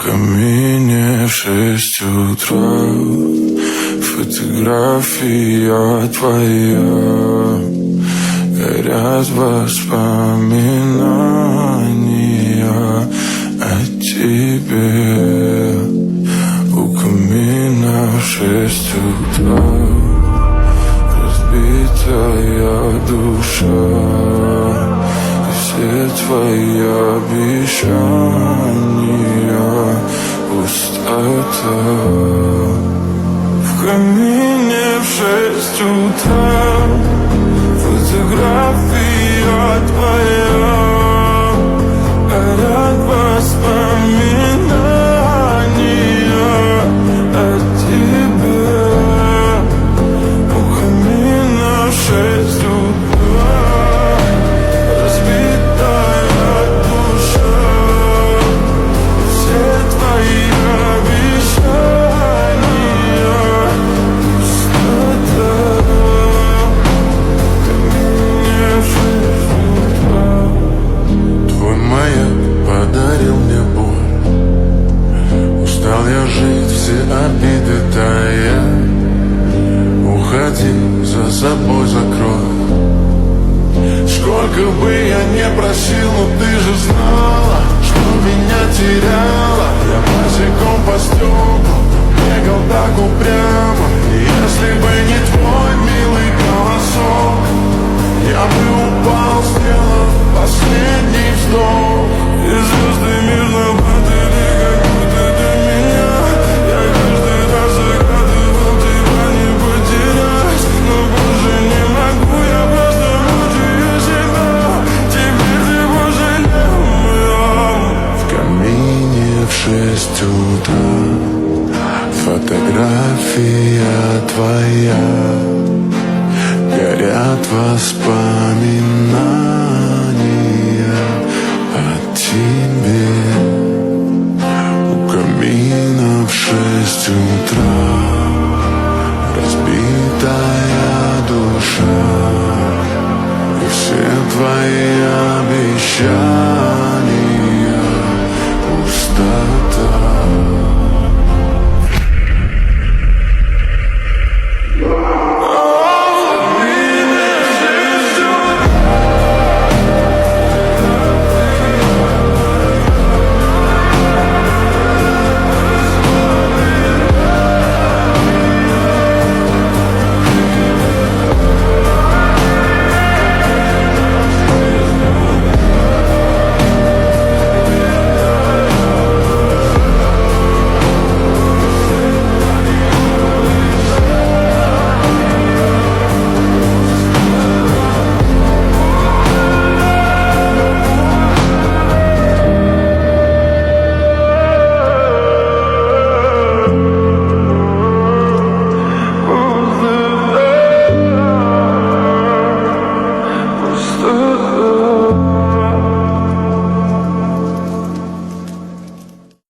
камине в 6 утра, фотография твоя, горят воспоминания о тебе. У камина в 6 утра разбитая душа, все твои обещания пустота. В камине в 6 утра фотография твоя, горят воспоминания о тебе. У камина в 6 утра разбитая душа, все твои обещания пустота. В камине в 6 утра. Твой маяк подарил мне боль, устал я жить, все обиды тая. Уходи, за собой закрой. Сколько бы я не просил, но ты же знала, что меня теряла. Я босиком по стеклу бегал так упрямо. И если бы не твой милый голосок, я бы упал, сделав последний вздох. И звезды мирно падали, как будто до меня. Я каждый раз загадывал тебя не потерять, но больше не могу, я просто мучаю себя. Теперь ты пожалел меня. В камине в 6 утра фотография твоя, горят воспоминания о тебе. У камина в 6 утра разбитая душа, и все твои обещания